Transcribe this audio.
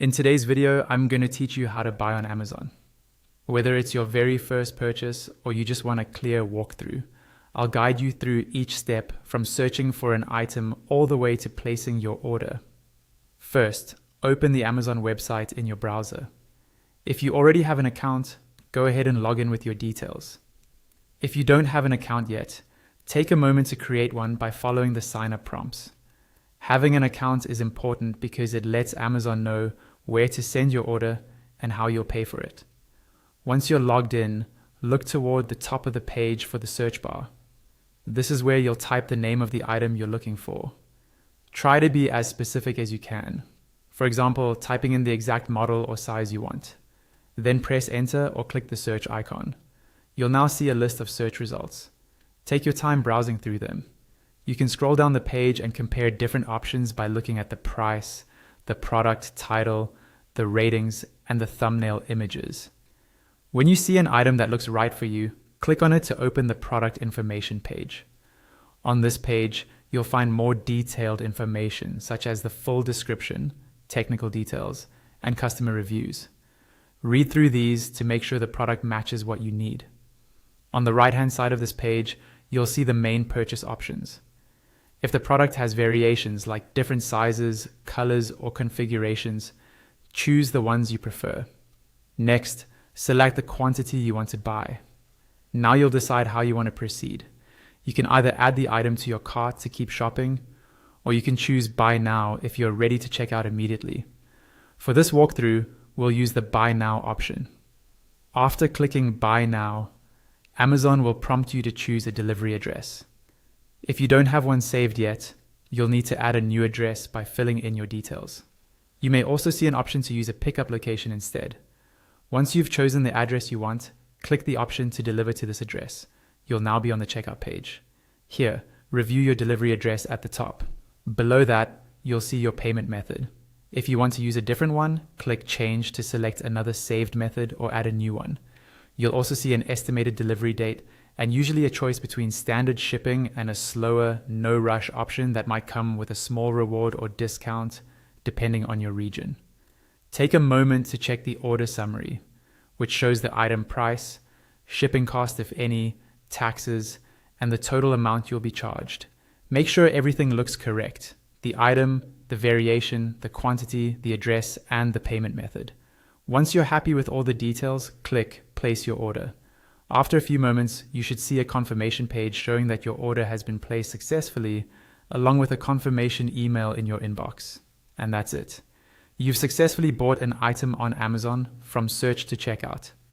In today's video, I'm going to teach you how to buy on Amazon. Whether it's your very first purchase or you just want a clear walkthrough, I'll guide you through each step from searching for an item all the way to placing your order. First, open the Amazon website in your browser. If you already have an account, go ahead and log in with your details. If you don't have an account yet, take a moment to create one by following the sign-up prompts. Having an account is important because it lets Amazon know where to send your order and how you'll pay for it. Once you're logged in, look toward the top of the page for the search bar. This is where you'll type the name of the item you're looking for. Try to be as specific as you can. For example, typing in the exact model or size you want. Then press enter or click the search icon. You'll now see a list of search results. Take your time browsing through them. You can scroll down the page and compare different options by looking at the price, the product title, the ratings, and the thumbnail images. When you see an item that looks right for you, click on it to open the product information page. On this page, you'll find more detailed information such as the full description, technical details, and customer reviews. Read through these to make sure the product matches what you need. On the right-hand side of this page, you'll see the main purchase options. If the product has variations like different sizes, colors, or configurations, choose the ones you prefer. Next, select the quantity you want to buy. Now you'll decide how you want to proceed. You can either add the item to your cart to keep shopping, or you can choose Buy Now if you're ready to check out immediately. For this walkthrough, we'll use the Buy Now option. After clicking Buy Now, Amazon will prompt you to choose a delivery address. If you don't have one saved yet, you'll need to add a new address by filling in your details. You may also see an option to use a pickup location instead. Once you've chosen the address you want, click the option to deliver to this address. You'll now be on the checkout page. Here, review your delivery address at the top. Below that, you'll see your payment method. If you want to use a different one, click Change to select another saved method or add a new one. You'll also see an estimated delivery date and usually a choice between standard shipping and a slower, no-rush option that might come with a small reward or discount depending on your region. Take a moment to check the order summary, which shows the item price, shipping cost if any, taxes, and the total amount you'll be charged. Make sure everything looks correct: the item, the variation, the quantity, the address, and the payment method. Once you're happy with all the details, click Place Your Order. After a few moments, you should see a confirmation page showing that your order has been placed successfully, along with a confirmation email in your inbox. And that's it. You've successfully bought an item on Amazon from search to checkout.